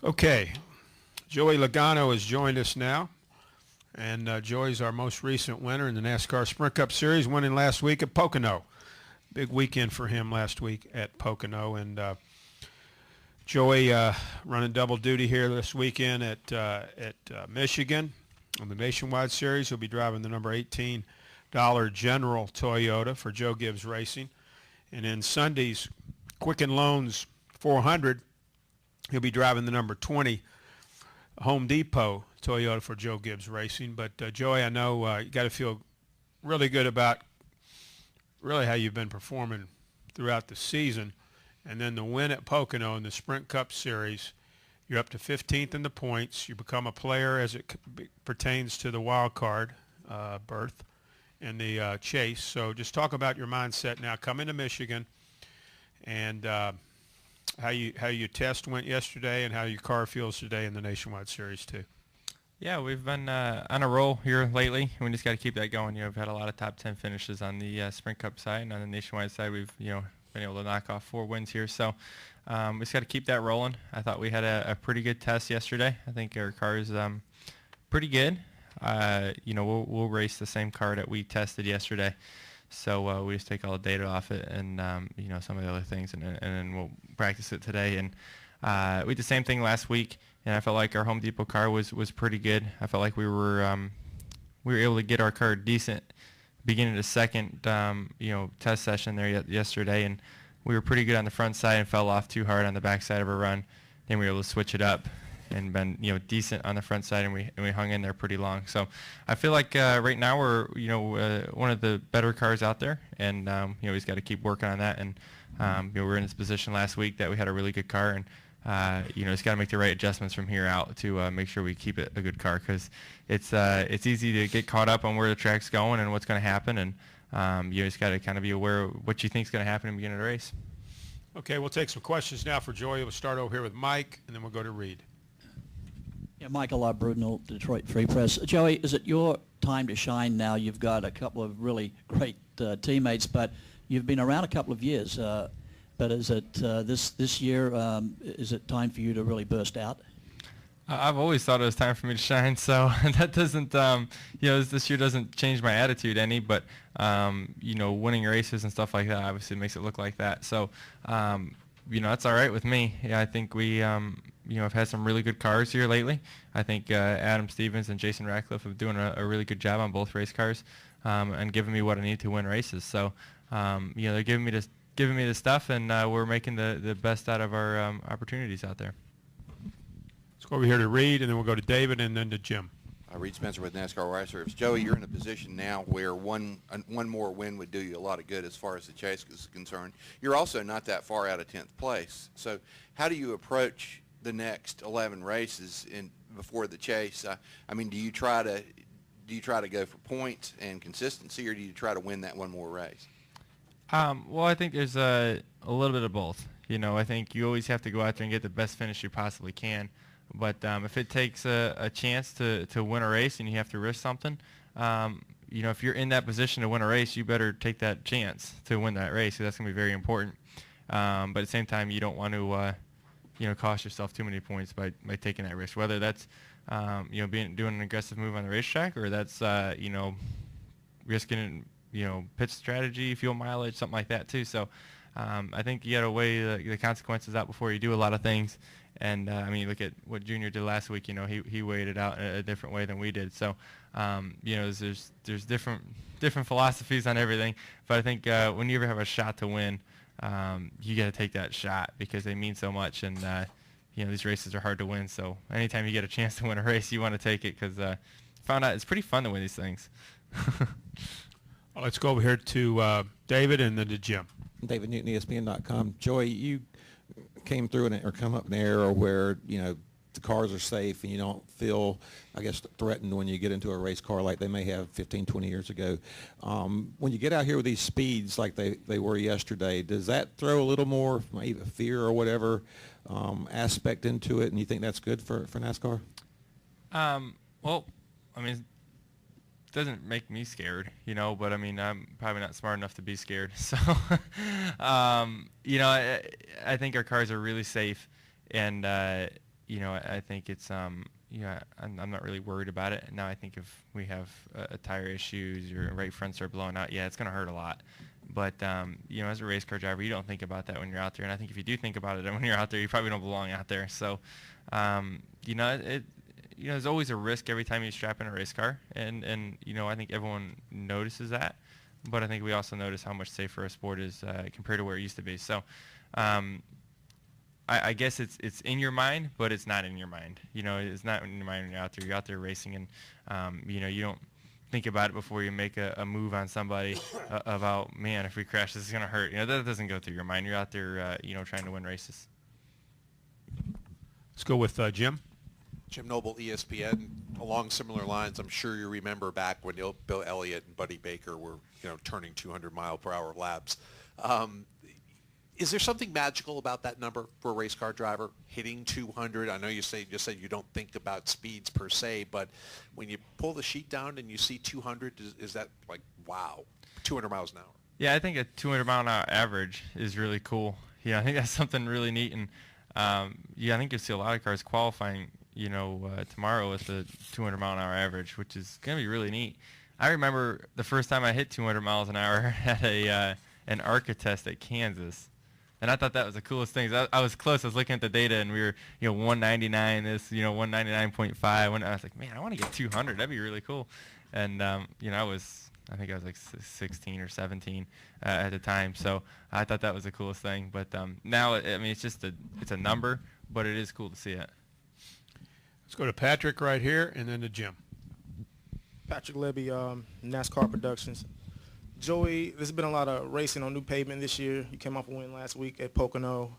Okay, Joey Logano has joined us now, and Joey's our most recent winner in the NASCAR Sprint Cup Series, winning last week at Pocono. Big weekend for him last week at Pocono, and Joey running double duty here this weekend at Michigan on the Nationwide Series. He'll be driving the number $18 General Toyota for Joe Gibbs Racing, and then Sunday's Quicken Loans 400. He'll be driving the number 20 Home Depot Toyota for Joe Gibbs Racing. But Joey, I know you got to feel really good about really how you've been performing throughout the season. And then the win at Pocono in the Sprint Cup Series, you're up to 15th in the points. You become a player as it pertains to the wild card berth in the chase. So just talk about your mindset now coming to Michigan, and how your test went yesterday and how your car feels today in the Nationwide Series too. Yeah, we've been on a roll here lately. We just got to keep that going. We've had a lot of top 10 finishes on the Sprint Cup side, and on the Nationwide side, we've been able to knock off 4 wins here. So we just got to keep that rolling. I thought we had a pretty good test yesterday. I think our car is pretty good. We'll race the same car that we tested yesterday. So we just take all the data off it and some of the other things, and then we'll practice it today. And we did the same thing last week, and I felt like our Home Depot car was pretty good. I felt like we were able to get our car decent beginning of the second test session there yesterday, and we were pretty good on the front side and fell off too hard on the back side of a run. Then we were able to switch it up and been decent on the front side, and we hung in there pretty long. So I feel like right now we're one of the better cars out there, and we just got to keep working on that. And we were in this position last week that we had a really good car, and just got to make the right adjustments from here out to make sure we keep it a good car, because it's easy to get caught up on where the track's going and what's going to happen, and you just got to kind of be aware of what you think is going to happen in the beginning of the race. Okay, we'll take some questions now for Joey. We'll start over here with Mike, and then we'll go to Reed. Yeah, Michael Brudenell, Detroit Free Press. Joey, is it your time to shine now? You've got a couple of really great teammates, but you've been around a couple of years. But is it this year, is it time for you to really burst out? I've always thought it was time for me to shine, so that doesn't, this year doesn't change my attitude any, but, winning races and stuff like that obviously makes it look like that. So, that's all right with me. Yeah, I think we, have had some really good cars here lately. I think Adam Stevens and Jason Ratcliffe have doing a really good job on both race cars, and giving me what I need to win races. So, they're giving me the stuff, and we're making the best out of our opportunities out there. Let's go over here to Reed, and then we'll go to David, and then to Jim. Reed Spencer with NASCAR Racers. Joey, you're in a position now where one more win would do you a lot of good as far as the chase is concerned. You're also not that far out of 10th place. So how do you approach the next 11 races before the chase? Do you try to go for points and consistency, or do you try to win that one more race? Well, I think there's a little bit of both. I think you always have to go out there and get the best finish you possibly can. But if it takes a chance to win a race and you have to risk something, if you're in that position to win a race, you better take that chance to win that race, because that's going to be very important. But at the same time, you don't want to, cost yourself too many points by taking that risk, whether that's, doing an aggressive move on the racetrack, or that's, risking, pitch strategy, fuel mileage, something like that too. So I think you got to weigh the consequences out before you do a lot of things. And look at what Junior did last week. He weighed it out in a different way than we did. So, there's different philosophies on everything. But I think when you ever have a shot to win, you got to take that shot, because they mean so much. And these races are hard to win. So anytime you get a chance to win a race, you want to take it, because found out it's pretty fun to win these things. Let's go over here to David, and then to Jim. David Newton, ESPN.com. Joey, you came through or come up in an era where the cars are safe and you don't feel, I guess, threatened when you get into a race car like they may have 15, 20 years ago. When you get out here with these speeds like they were yesterday, does that throw a little more maybe fear or whatever aspect into it, and you think that's good for NASCAR? Well, it doesn't make me scared, but I'm probably not smart enough to be scared. So, I think our cars are really safe, and, I think it's I'm not really worried about it. Now I think if we have a tire issues or right fronts are blowing out, yeah, it's going to hurt a lot. But as a race car driver, you don't think about that when you're out there. And I think if you do think about it when you're out there, you probably don't belong out there. So, there's always a risk every time you strap in a race car, and I think everyone notices that. But I think we also notice how much safer a sport is compared to where it used to be. So. I guess it's in your mind, but it's not in your mind. It's not in your mind when you're out there. You're out there racing, and you don't think about it before you make a move on somebody about, man, if we crash, this is gonna hurt. That doesn't go through your mind. You're out there, trying to win races. Let's go with Jim. Jim Noble, ESPN. Along similar lines, I'm sure you remember back when Bill Elliott and Buddy Baker were, turning 200-mile-per-hour laps. Is there something magical about that number for a race car driver, hitting 200? I know you said you don't think about speeds per se, but when you pull the sheet down and you see 200, is that like, wow, 200 miles an hour? Yeah, I think a 200-mile-an-hour average is really cool. I think that's something really neat. And, I think you'll see a lot of cars qualifying, tomorrow with a 200-mile-an-hour average, which is going to be really neat. I remember the first time I hit 200 miles an hour at an ARCA test at Kansas. And I thought that was the coolest thing. I was close. I was looking at the data, and we were, 199, 199.5. I was like, man, I want to get 200. That'd be really cool. And, I think I was like 16 or 17 at the time. So I thought that was the coolest thing. But now, it's just it's a number, but it is cool to see it. Let's go to Patrick right here, and then to Jim. Patrick Levy, NASCAR Productions. Joey, there's been a lot of racing on new pavement this year. You came off a win last week at Pocono.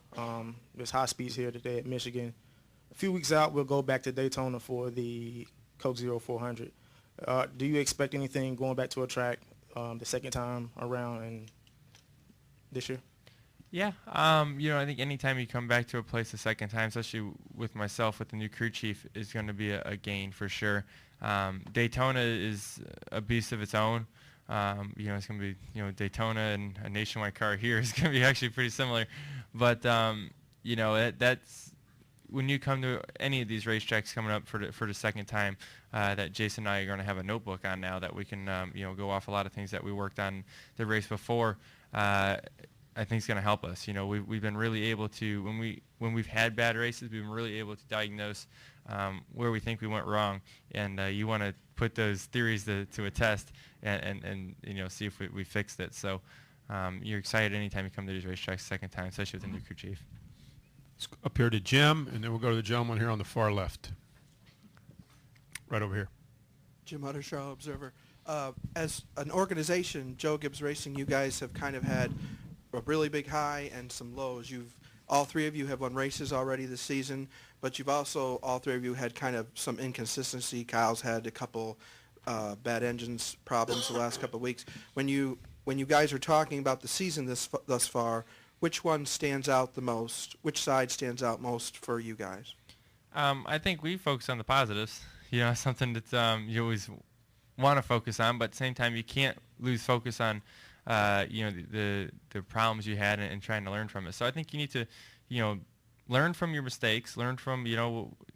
There's high speeds here today at Michigan. A few weeks out, we'll go back to Daytona for the Coke Zero 400. Do you expect anything going back to a track the second time around and this year? Yeah, I think anytime you come back to a place a second time, especially with myself, with the new crew chief, is going to be a gain for sure. Daytona is a beast of its own. It's going to be, Daytona and a nationwide car here is going to be actually pretty similar. But, that's when you come to any of these racetracks coming up for the second time, that Jason and I are going to have a notebook on now that we can, go off a lot of things that we worked on the race before. I think it's going to help us. We've been really able to, when we've had bad races, we've been really able to diagnose where we think we went wrong, and you want to put those theories to a test and see if we fixed it. So you're excited anytime you come to these racetracks second time, especially with the new crew chief. Let's go up here to Jim, and then we'll go to the gentleman here on the far left. Right over here. Jim Hutter, Charlotte Observer. As an organization, Joe Gibbs Racing, you guys have kind of had a really big high and some lows. All three of you have won races already this season, but you've also, all three of you, had kind of some inconsistency. Kyle's had a couple bad engines problems the last couple of weeks. When you guys are talking about the season thus far, which one stands out the most? Which side stands out most for you guys? I think we focus on the positives. Something that you always want to focus on, but at the same time, you can't lose focus on the problems you had and trying to learn from it. So I think you need to, learn from your mistakes, learn from,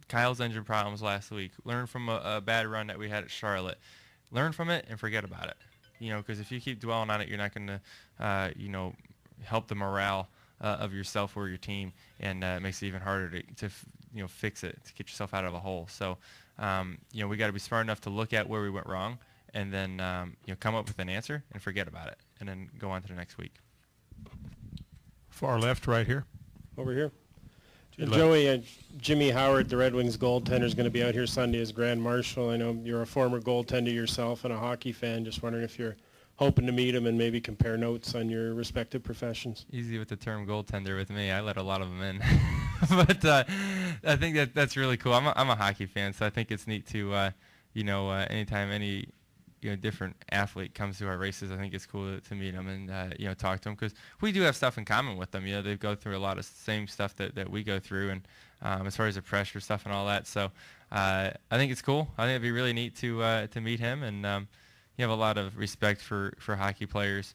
Kyle's engine problems last week, learn from a bad run that we had at Charlotte, learn from it and forget about it. Because if you keep dwelling on it, you're not going to, help the morale of yourself or your team, and it makes it even harder to fix it, to get yourself out of a hole. So, we got to be smart enough to look at where we went wrong, and then come up with an answer and forget about it, and then go on to the next week. Far left right here. Over here. And Joey, Jimmy Howard, the Red Wings goaltender, is going to be out here Sunday as Grand Marshal. I know you're a former goaltender yourself and a hockey fan. Just wondering if you're hoping to meet him and maybe compare notes on your respective professions. Easy with the term goaltender with me. I let a lot of them in. But I think that's really cool. I'm a hockey fan, so I think it's neat to, anytime any different athlete comes to our races, I think it's cool to meet them and talk to them, because we do have stuff in common with them. They go through a lot of same stuff that we go through, and as far as the pressure stuff and all that. So I think it's cool. I think it'd be really neat to meet him, and you have a lot of respect for hockey players.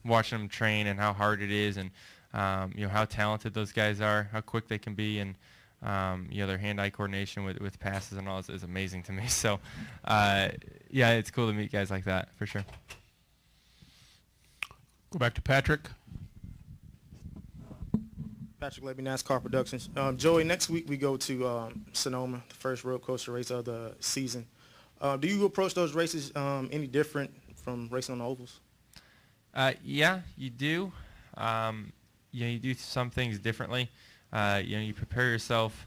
Watching them train and how hard it is, and how talented those guys are, how quick they can be, and their hand-eye coordination with passes and all is amazing to me. So, yeah, it's cool to meet guys like that for sure. Go back to Patrick. Patrick Levy, NASCAR Productions. Joey, next week we go to Sonoma, the first road coaster race of the season. Do you approach those races any different from racing on the ovals? Yeah, you do. You do some things differently. You prepare yourself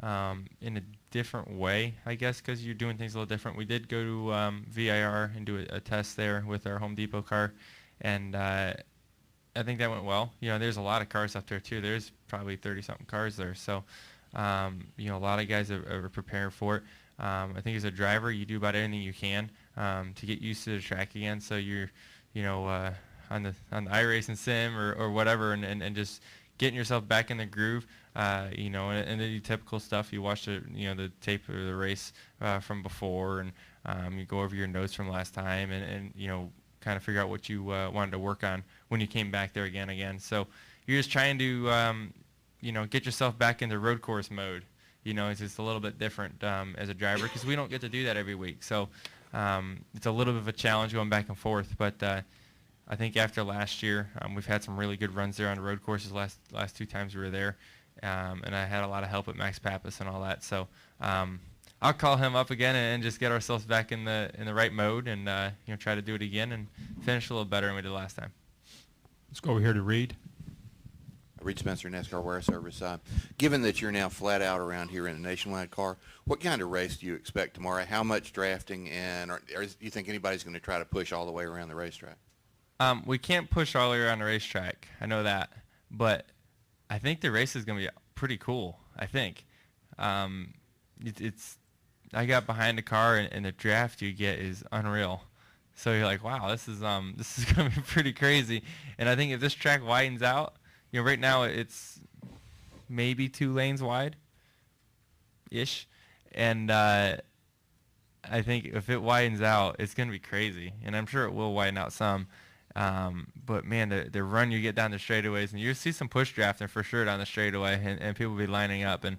in a different way, I guess, because you're doing things a little different. We did go to VIR and do a test there with our Home Depot car, and I think that went well. There's a lot of cars up there too. There's probably 30-something cars there, so a lot of guys are preparing for it. I think as a driver, you do about anything you can to get used to the track again. So you're, on the iRacing sim or whatever, and just getting yourself back in the groove. And the typical stuff. You watch the tape of the race from before, and you go over your notes from last time, and kind of figure out what you wanted to work on when you came back there again. So you're just trying to get yourself back into road course mode. It's just a little bit different as a driver because we don't get to do that every week. So it's a little bit of a challenge going back and forth. But I think after last year, we've had some really good runs there on the road courses last 2 times we were there. And I had a lot of help with Max Pappas and all that. So I'll call him up again and just get ourselves back in the right mode and try to do it again and finish a little better than we did last time. Let's go over here to Reed. Reed Spencer, NASCAR Wire Service. Given that you're now flat out around here in a nationwide car, what kind of race do you expect tomorrow? How much drafting, and do you think anybody's going to try to push all the way around the racetrack? We can't push all the way around the racetrack. I know that. But I think the race is going to be pretty cool, I think. I got behind the car, and the draft you get is unreal. So you're like, wow, this is going to be pretty crazy. And I think if this track widens out, right now it's maybe 2 lanes wide-ish. And I think if it widens out, it's going to be crazy. And I'm sure it will widen out some. But, man, the run you get down the straightaways, and you'll see some push drafting for sure down the straightaway, and people will be lining up. And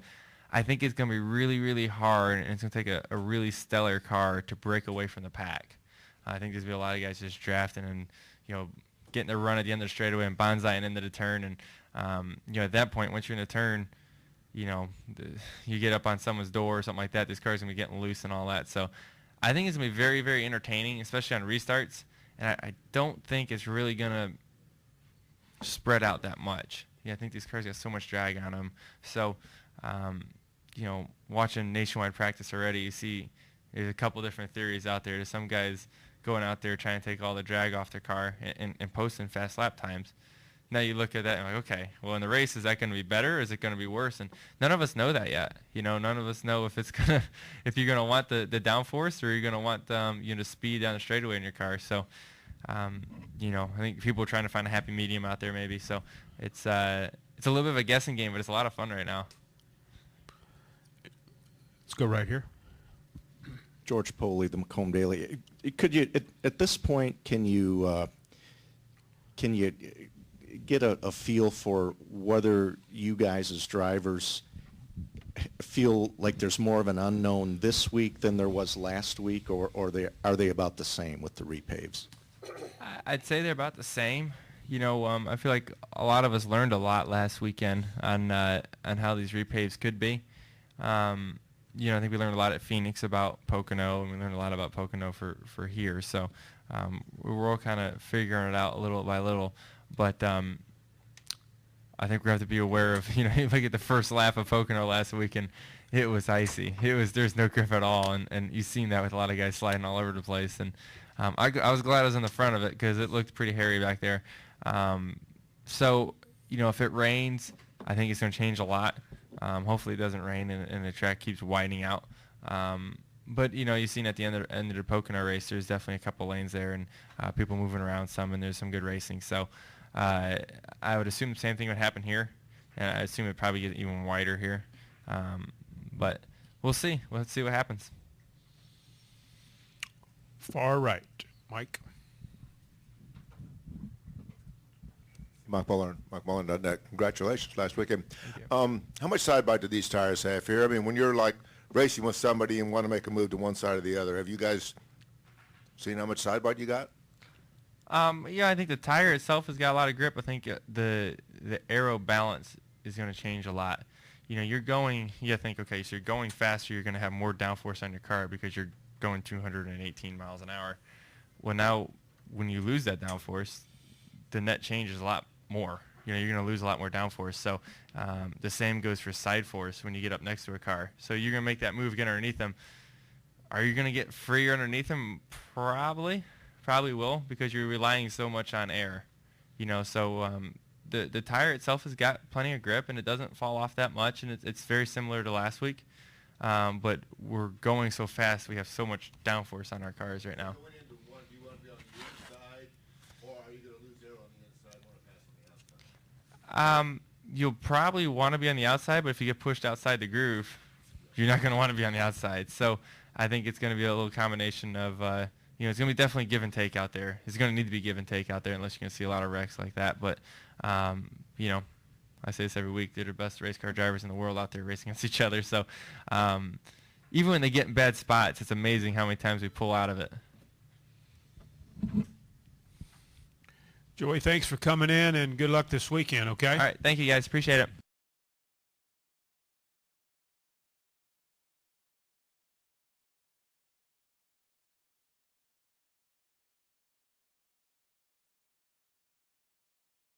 I think it's going to be really, really hard, and it's going to take a really stellar car to break away from the pack. I think there's going to be a lot of guys just drafting and, getting the run at the end of the straightaway and bonsaiing into the turn. And, at that point, once you're in the turn, you get up on someone's door or something like that, this car's going to be getting loose and all that. So I think it's going to be very, very entertaining, especially on restarts. And I don't think it's really going to spread out that much. I think these cars got so much drag on them. So, watching nationwide practice already, you see there's a couple different theories out there. There's some guys going out there trying to take all the drag off their car and posting fast lap times. Now you look at that and you're like, okay, well in the race, is that going to be better or is it going to be worse? And none of us know that yet. None of us know if if you're going to want the downforce or you're going to want the speed down the straightaway in your car. So, I think people are trying to find a happy medium out there maybe. So it's a little bit of a guessing game, but it's a lot of fun right now. Let's go right here. George Poley, the Macomb Daily. Could you, at this point, can you get a feel for whether you guys as drivers feel like there's more of an unknown this week than there was last week, or are they about the same with the repaves? I'd say they're about the same. I feel like a lot of us learned a lot last weekend on how these repaves could be. I think we learned a lot at Phoenix about Pocono, and we learned a lot about Pocono for here. So we're all kind of figuring it out little by little. But I think we have to be aware of, look at the first lap of Pocono last weekend. It was icy. There's no grip at all, and you've seen that with a lot of guys sliding all over the place. And I was glad I was in the front of it because it looked pretty hairy back there. So, if it rains, I think it's going to change a lot. Hopefully it doesn't rain and the track keeps widening out. But, you've seen at the end of the Pocono race, there's definitely a couple lanes there and people moving around some, and there's some good racing. So I would assume the same thing would happen here. And I assume it'd probably get even wider here. But we'll see. Let's see what happens. Far right, Mike. Mike Mullen.net. Congratulations last weekend. How much side bite do these tires have here? I mean, when you're like racing with somebody and want to make a move to one side or the other, have you guys seen how much side bite you got? Yeah, I think the tire itself has got a lot of grip. I think the aero balance is going to change a lot. You know, you think, okay, so you're going faster, you're going to have more downforce on your car because you're going 218 miles an hour. Well, now when you lose that downforce, the net changes a lot more. You know, you're going to lose a lot more downforce. So the same goes for side force when you get up next to a car. So you're going to make that move, get underneath them. Are you going to get freer underneath them? Probably will, because you're relying so much on air. You know, so the tire itself has got plenty of grip, and it doesn't fall off that much, and it's very similar to last week. But we're going so fast, we have so much downforce on our cars right now. You'll probably want to be on the outside, but if you get pushed outside the groove, you're not going to want to be on the outside. So I think it's going to be a little combination of, it's going to be definitely give and take out there. It's going to need to be give and take out there unless you're going to see a lot of wrecks like that. But, I say this every week, they're the best race car drivers in the world out there racing against each other. So even when they get in bad spots, it's amazing how many times we pull out of it. Joey, thanks for coming in, and good luck this weekend, okay? All right. Thank you, guys. Appreciate it.